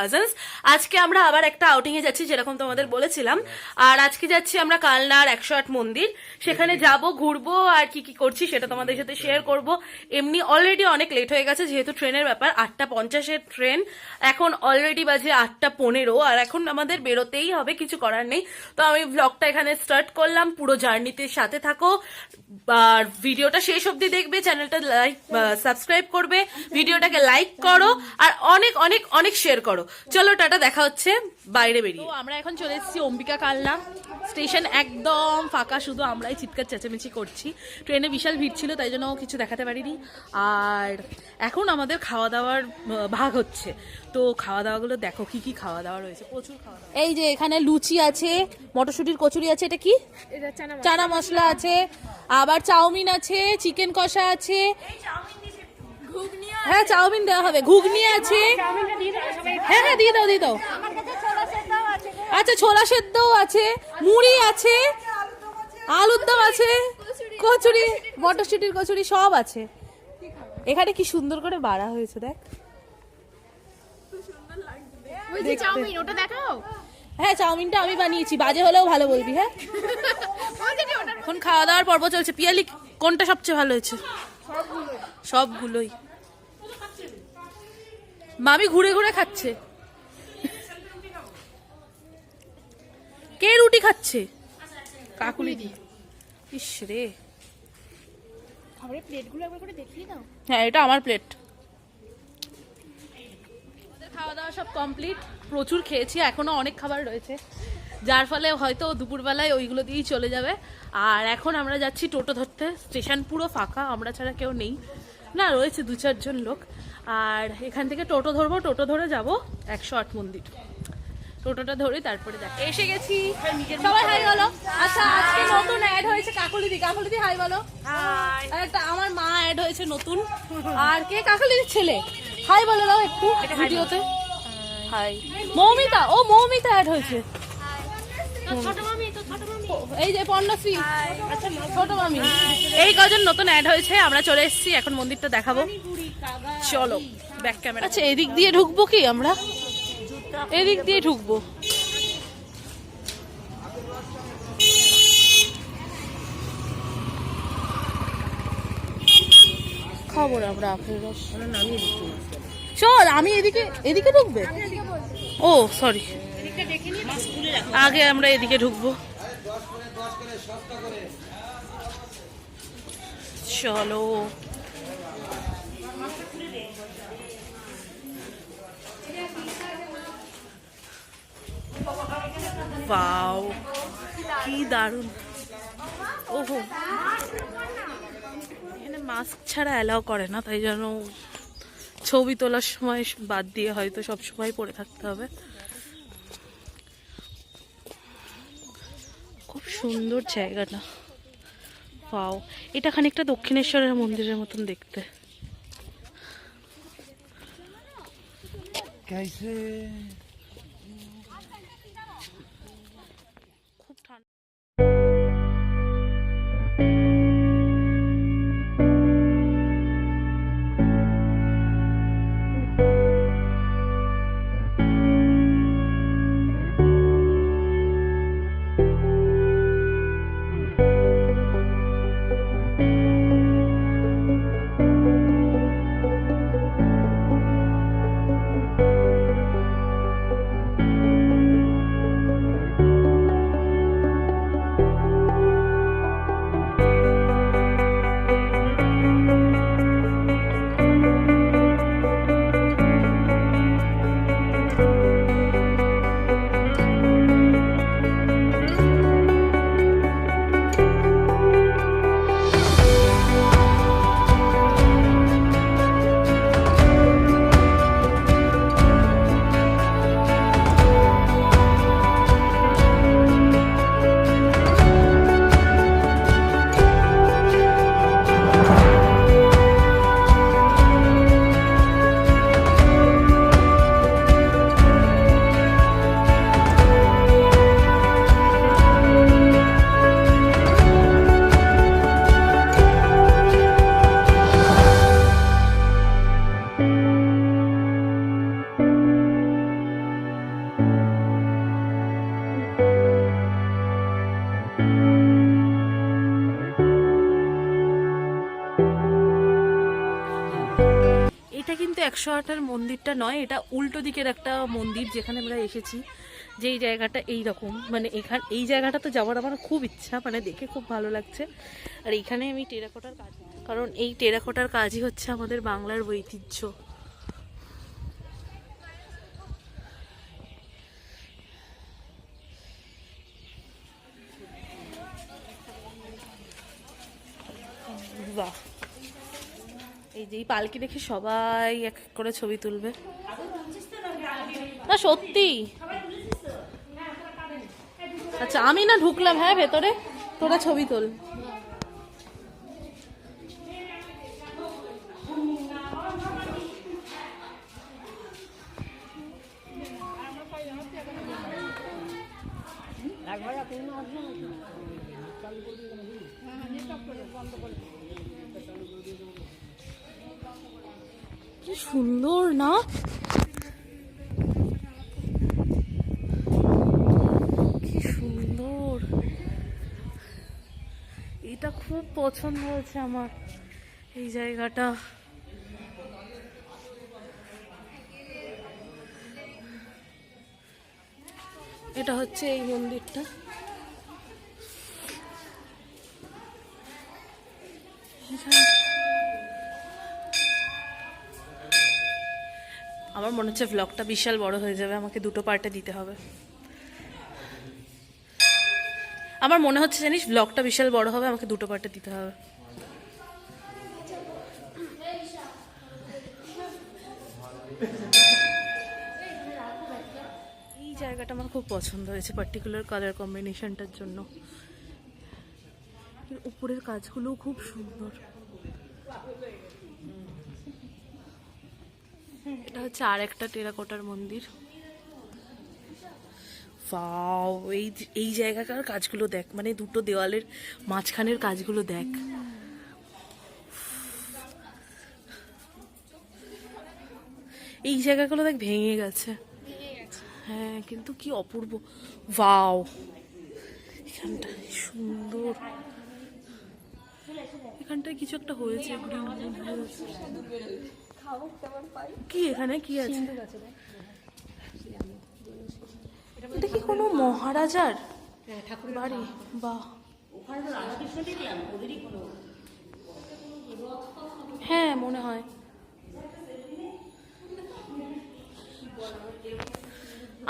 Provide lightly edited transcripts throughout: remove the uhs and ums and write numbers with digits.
Cousins. আজকে আমরা আবার একটা আউটিং এ যাচ্ছি, যেরকম তোমাদের বলেছিলাম। আর আজকে যাচ্ছি আমরা কালনার 108 মন্দির, সেখানে যাব, ঘুরবো, আর কি কি করছি সেটা তোমাদের সাথে শেয়ার করব। এমনি অলরেডি অনেক লেট হয়ে গেছে, যেহেতু ট্রেনের ব্যাপার, 8:50-এর ট্রেন, এখন অলরেডি বাজে 8:15, আর এখন আমাদের বেরোতেই হবে, কিছু করার নেই। তো আমি ব্লগটা এখানে স্টার্ট করলাম, পুরো জার্নিতে সাথে থাকো, আর ভিডিওটা শেষ অবধি দেখবে, চ্যানেলটা লাইক সাবস্ক্রাইব করবে, ভিডিওটাকে লাইক করো, আর অনেক অনেক অনেক শেয়ার করো। চলো টাটা, দেখা হচ্ছে বাইরে বেরিয়ে। আমরা এখন চলে এসেছি অম্বিকা কালনা স্টেশন, একদম ফাঁকা, শুধু আমরাই চিৎকার চেঁচামেচি করছি। ট্রেনে বিশাল ভিড় ছিল, তাই জন্য কিছু দেখাতে পারিনি। আর এখন আমাদের খাওয়া দাওয়ার ভাগ হচ্ছে, তো খাওয়া দাওয়াগুলো দেখো, কি কি খাওয়া দাওয়া রয়েছে, প্রচুর খাওয়া দাওয়া। এই যে এখানে লুচি আছে, মটরশুটির কচুরি আছে, এটা কি চানা মশলা আছে, আবার চাউমিন আছে, চিকেন কষা আছে, হ্যাঁ চাউমিন দেওয়া হবে, ঘুগনি আছে, হ্যাঁ হ্যাঁ দিয়ে দাও দিয়ে দাও, আচ্ছা ছোলা সেদ্ধও আছে, মুড়ি আছে, আলুর দম আছে, কচুরি, মটরশুটির কচুরি সব আছে। এখানে কি সুন্দর করে বাড়া হয়েছে দেখ, হ্যাঁ চাউমিনটা আমি বানিয়েছি, বাজে হলেও ভালো বলবি। হ্যাঁ এখন খাওয়া দাওয়ার পর্ব চলছে। পিয়ালি কোনটা সবচেয়ে ভালো হয়েছে? সবগুলোই। মামি ঘুরে ঘুরে খাচ্ছে। কে রুটি খাচ্ছে? কাকুলি দি। ইস রে, খাবারের প্লেটগুলো একবার করে দেখিয়ে দাও। হ্যাঁ এটা আমার প্লেট। খাওয়া দাওয়া সব কমপ্লিট, প্রচুর খেয়েছি, এখনো অনেক খাবার রয়েছে, যার ফলে হয়তো দুপুরবেলায় ওইগুলো দিয়েই চলে যাবে। আর এখন আমরা যাচ্ছি টোটো ধরতে, স্টেশন পুরো ফাঁকা, আমরা ছাড়া কেউ নেই, না রয়েছে 2-4 জন লোক। আর এখান থেকে টোটো ধরবো, টোটো ধরে যাব 108 মন্দির। টোটোটা ধরে তারপরে দেখ এসে গেছি। সবাই হাই বলো। আচ্ছা আজকে নতুন অ্যাড হয়েছে কাকুলিদি, কাকুলিদি হাই বলো। আর একটা আমার মা অ্যাড হয়েছে নতুন। আর কে কাকুলিদির ছেলে? হাই বলে দাও একটু ভিডিওতে। হাই মৌমিতা, ও মৌমিতা অ্যাড হয়েছে। এই যে পর্ণশ্রী, ছোট মামি, এই কজন নতুন অ্যাড হয়েছে। আমরা চলে এসেছি, এখন মন্দিরটা দেখাবো, চলো ব্যাক ক্যামেরা। আচ্ছা এদিক দিয়ে ঢুকবো কি আমরা? এদিক দিয়ে ঢুকবো। খবর আমরা আপেল রস চল, আমি এদিকে, এদিকে ঢুকবে? ও সরি, আগে আমরা এদিকে ঢুকবো, চলো। ওয়াও কি দারুণ। ওহো, এখানে মাস্ক ছাড়া অ্যালাউ করে না, তাই জন্য ছবি তোলার সময় বাদ দিয়ে হয়তো সব সময় পরে থাকতে হবে। খুব সুন্দর জায়গাটা। ওয়াও, এটা খানিকটা দক্ষিণেশ্বরের মন্দিরের মতন দেখতে। খুব ঠান্ডা। কিন্তু 108-এর মন্দিরটা নয়, এটা উল্টো দিকের একটা মন্দির যেখানে আমরা এসেছি। যেই জায়গাটা এই রকম, মানে এই জায়গাটা তো যাওয়ার আমার খুব ইচ্ছা, মানে দেখে খুব ভালো লাগছে। আর এইখানে আমি টেরাকোটার কাজ, কারণ এই টেরাকোটার কাজই হচ্ছে আমাদের বাংলার ঐতিহ্য। বাহ, এই যে এই পালকি দেখে সবাই এক এক করে ছবি তুলবে। না সত্যি, আচ্ছা আমি না ঢুকলাম, হ্যাঁ ভেতরে, তোরা ছবি তোল। কি সুন্দর না, কি সুন্দর, এটা খুব পছন্দ হয়েছে আমার এই জায়গাটা। এটা হচ্ছে এই মন্দিরটা। আমার মনে হচ্ছে ভ্লগটা বিশাল বড় হয়ে যাবে, আমাকে দুটো পার্টে দিতে হবে। আমার মনে হচ্ছে জানিস ভ্লগটা বিশাল বড় হবে, আমাকে দুটো পার্টে দিতে হবে। এই জায়গাটা আমার খুব পছন্দ হয়েছে পার্টিকুলার কালার কম্বিনেশনটার জন্য। উপরের কাজগুলো খুব সুন্দর। এটা হচ্ছে আর একটা টেরাকোটার মন্দির। ওয়াও, এই জায়গাকার কাজগুলো দেখ, মানে দুটো দেওয়ালের মাঝখানের কাজগুলো দেখ। এই জায়গাগুলো দেখ ভেঙে গেছে, হ্যাঁ কিন্তু কি অপূর্ব। ওয়াও, এখানটায় সুন্দর, এখানটায় কিছু একটা হয়েছে, কি এখানে কি আছে? এটা কি কোনো মহারাজার ঠাকুর বাড়ি? বাহ, হ্যাঁ মনে হয়।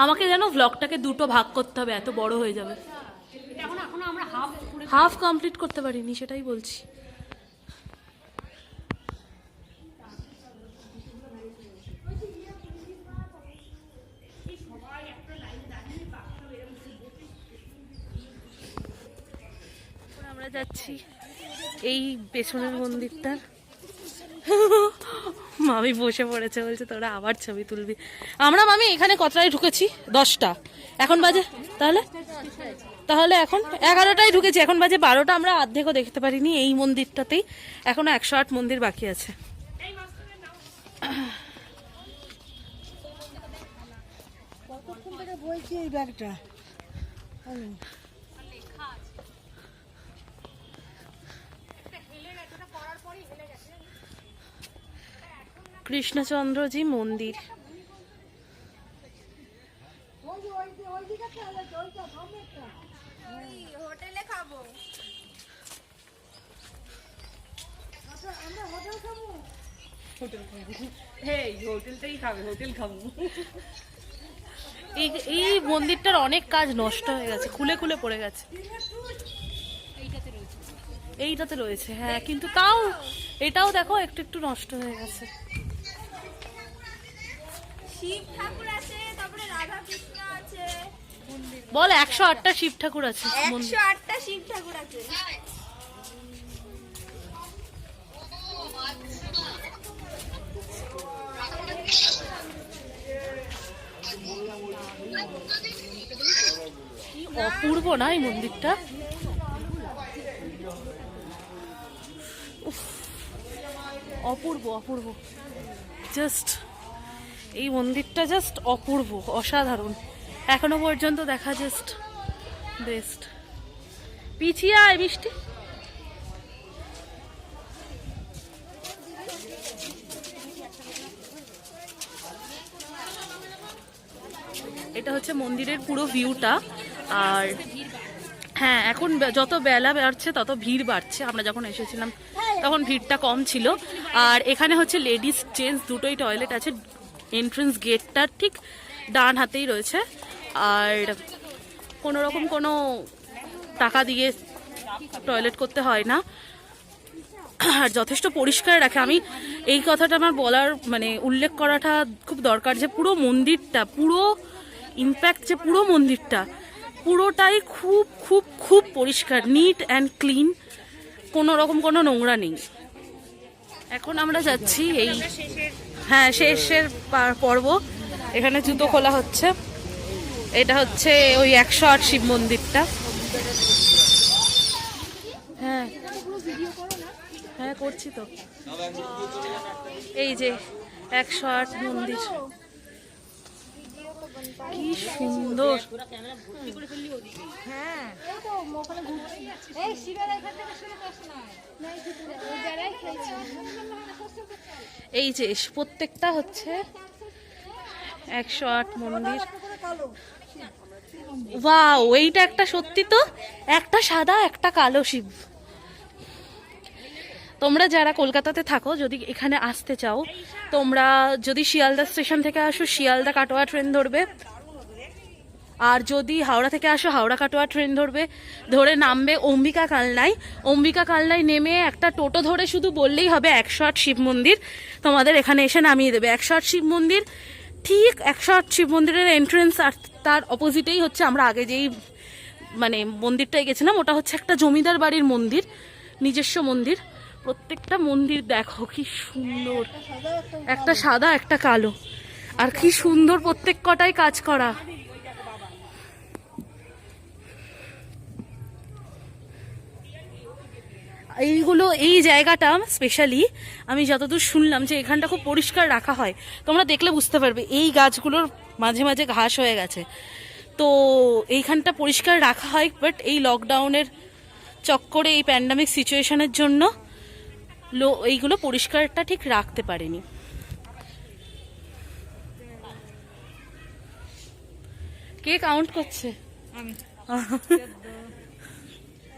আমাকে যেন ভ্লগটাকে দুটো ভাগ করতে হবে, এত বড় হয়ে যাবে। আমরা হাফ কমপ্লিট করতে পারিনি, সেটাই বলছি। আমরা যাচ্ছি এই পেছনের মন্দিরটা। মামি বসে পড়েছে, বলছে তোরা আবার ছবি তুলবি। আমরা মামি এখানে কতটায় ঢুকেছি? 10টা, এখন বাজে তাহলে এখন 11টায় ঢুকেছি, এখন বাজে 12টা। আমরা অর্ধেকও দেখতে পারিনি এই মন্দিরটাতেই, এখনো 108 মন্দির বাকি আছে। এই ব্যাগটা কৃষ্ণচন্দ্রজি মন্দির। হোটেলে খাবো, হোটেলটাই খাবে, হোটেল খাবো। এই মন্দিরটার অনেক কাজ নষ্ট হয়ে গেছে, খুলে খুলে পড়ে গেছে। এইটাতে রয়েছে, হ্যাঁ, কিন্তু তাও এটাও দেখো একটু একটু নষ্ট হয়ে গেছে। শিব ঠাকুর আছে, তারপরে রাধা কৃষ্ণ আছে। বল 108টা শিব ঠাকুর আছে, 108টা শিব ঠাকুর আছে। অপূর্ব না এই মন্দিরটা? অপূর্ব অপূর্ব, জাস্ট এই মন্দিরটা জাস্ট অপূর্ব, অসাধারণ, এখনো পর্যন্ত দেখা জাস্ট বেস্ট। পিছিয়ে আয় বৃষ্টি। এটা হচ্ছে মন্দিরের পুরো ভিউটা। আর হ্যাঁ, এখন যত বেলা বাড়ছে তত ভিড় বাড়ছে। আমরা যখন এসেছিলাম তখন ভিড়টা কম ছিল। আর এখানে হচ্ছে লেডিস জেন্টস দুটোই টয়লেট আছে। এন্ট্রেন্স গেটটার ঠিক ডান হাতেই রয়েছে। আর কোনো রকম কোনো টাকা দিয়ে টয়লেট করতে হয় না। আর যথেষ্ট পরিষ্কার রাখে। আমি এই কথাটা আমার বলার মানে উল্লেখ করাটা খুব দরকার যে পুরো মন্দিরটা, পুরো ইনফ্যাক্ট যে পুরো মন্দিরটা পুরোটাই খুব খুব খুব পরিষ্কার, নিট অ্যান্ড ক্লিন, কোনো রকম কোনো নোংরা নেই। এখন আমরা যাচ্ছি এই হ্যাঁ শেষের পর্ব। এখানে জুতো খোলা হচ্ছে। এটা হচ্ছে ওই 108 শিব মন্দিরটা। হ্যাঁ হ্যাঁ করছি তো। এই যে 108 মন্দির, কি সুন্দর। এই যে প্রত্যেকটা হচ্ছে 108 মন্দির। ওয়াও, এইটা একটা সত্যি তো, একটা সাদা একটা কালো শিব। তোমরা যারা কলকাতাতে থাকো, যদি এখানে আসতে চাও, তোমরা যদি শিয়ালদা স্টেশন থেকে আসো শিয়ালদা কাটোয়া ট্রেন ধরবে। আর যদি হাওড়া থেকে আসো হাওড়া কাটোয়া ট্রেন ধরবে, ধরে নামবে অম্বিকা কালনায়। অম্বিকা কালনায় নেমে একটা টোটো ধরে শুধু বললেই হবে 108 শিব মন্দির, তোমাদের এখানে এসে নামিয়ে দেবে। 108 শিব মন্দির, ঠিক 108 শিব মন্দিরের এন্ট্রেন্স। আর তার অপোজিটেই হচ্ছে আমরা আগে যেই মানে মন্দিরটায় গেছিলাম, ওটা হচ্ছে একটা জমিদার বাড়ির মন্দির, নিজস্ব মন্দির। প্রত্যেকটা মন্দির দেখো কি সুন্দর, একটা সাদা একটা কালো, আর কি সুন্দর প্রত্যেক কটাই কাজ করা। এইগুলো, এই জায়গাটা স্পেশালি আমি যতদূর শুনলাম যে এখানটা খুব পরিষ্কার রাখা হয়। তোমরা দেখলে বুঝতে পারবে, এই গাছগুলোর মাঝে মাঝে ঘাস হয়ে গেছে, তো এইখানটা পরিষ্কার রাখা হয়। বাট এই লকডাউনের চক্করে, এই প্যান্ডামিক সিচুয়েশনের জন্য এইগুলো পরিষ্কারটা ঠিক রাখতে পারেনি। কে কাউন্ট করছে?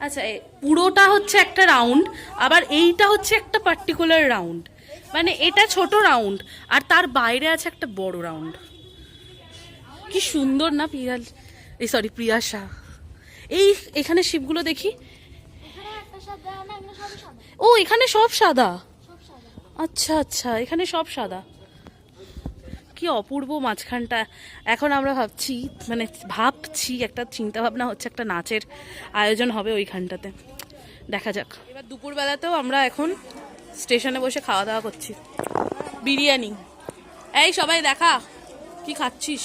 আচ্ছা, পুরোটা হচ্ছে একটা রাউন্ড, আবার এইটা হচ্ছে একটা পার্টিকুলার রাউন্ড। মানে এটা ছোট রাউন্ড আর তার বাইরে আছে একটা বড় রাউন্ড। কি সুন্দর না পিয়াল, এই সরি প্রিয়াশা। এই এখানে শিবগুলো দেখি। ও এখানে সব সাদা। আচ্ছা আচ্ছা, এখানে সব সাদা। কি অপূর্ব মাঝখানটা। এখন আমরা ভাবছি একটা চিন্তা ভাবনা হচ্ছে, একটা নাচের আয়োজন হবে ওইখানটাতে, দেখা যাক। এবার দুপুরবেলাতেও আমরা এখন স্টেশনে বসে খাওয়া দাওয়া করছি বিরিয়ানি। এই সবাই দেখা, কি খাচ্ছিস?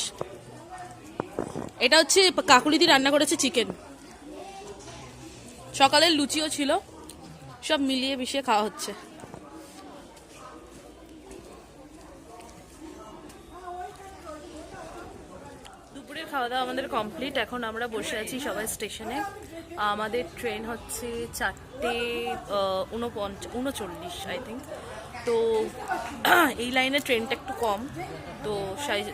এটা হচ্ছে কাকুলিদি রান্না করেছে চিকেন, সকালের লুচিও ছিল, সব মিলিয়ে মিশিয়ে খাওয়া হচ্ছে। দুপুরের খাওয়া দাওয়া আমাদের কমপ্লিট। এখন আমরা বসে আছি সবাই স্টেশনে। আমাদের ট্রেন হচ্ছে 4:39 আই থিঙ্ক। তো এই লাইনে ট্রেনটা একটু কম, তো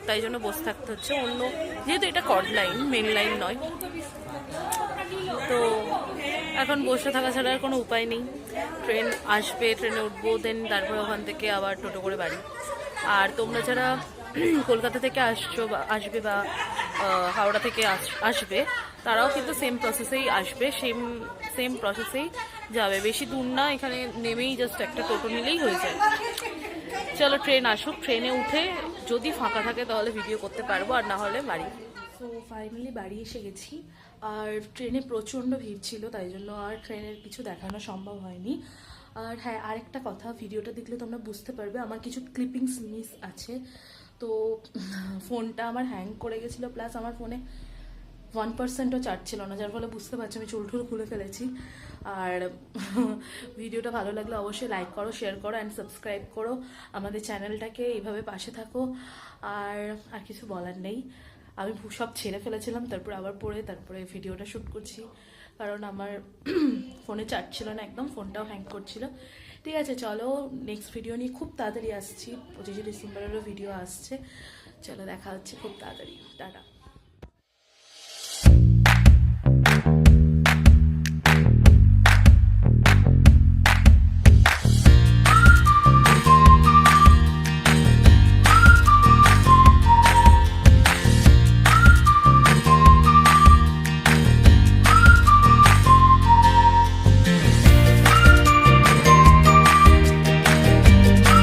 তাই জন্য বসে থাকতে হচ্ছে। অন্য যেহেতু এটা কর্ড লাইন, মেন লাইন নয়, তো এখন বসে থাকা ছাড়া আর কোনো উপায় নেই। ট্রেন আসবে, ট্রেনে উঠবো, দেন তারপরে ওখান থেকে আবার টোটো করে বাড়ি। আর তোমরা যারা কলকাতা থেকে আসবে বা হাওড়া থেকে আসবে, তারাও কিন্তু সেম প্রসেসেই আসবে, সেম প্রসেসেই যাবে। বেশি দূর না, এখানে নেমেই জাস্ট একটা টোটো নিলেই হয়ে যায়। চলো ট্রেন আসুক, ট্রেনে উঠে যদি ফাঁকা থাকে তাহলে ভিডিও করতে পারবো, আর না হলে বাড়ি। সো ফাইনালি বাড়ি এসে গেছি। আর ট্রেনে প্রচণ্ড ভিড় ছিল, তাই জন্য আর ট্রেনের কিছু দেখানো সম্ভব হয়নি। আর হ্যাঁ, আরেকটা কথা, ভিডিওটা দেখলে তোমরা বুঝতে পারবে আমার কিছু ক্লিপিংস মিস আছে। তো ফোনটা আমার হ্যাং করে গেছিলো, প্লাস আমার ফোনে 1%ও চার্জ ছিল না, যার ফলে বুঝতে পারছি আমি চুলটুল খুলে ফেলেছি। আর ভিডিওটা ভালো লাগলে অবশ্যই লাইক করো, শেয়ার করো অ্যান্ড সাবস্ক্রাইব করো আমাদের চ্যানেলটাকে, এইভাবে পাশে থাকো। আর কিছু বলার নেই। আমি সব ছেড়ে ফেলেছিলাম, তারপরে ভিডিওটা শ্যুট করছি, কারণ আমার ফোনে চার্জ ছিল না একদম, ফোনটাও হ্যাং করছিল। ঠিক আছে, চলো নেক্সট ভিডিও নিয়ে খুব তাড়াতাড়ি আসছি। 25 ডিসেম্বরেরও ভিডিও আসছে। চলো দেখা হচ্ছে খুব তাড়াতাড়ি। টাটা।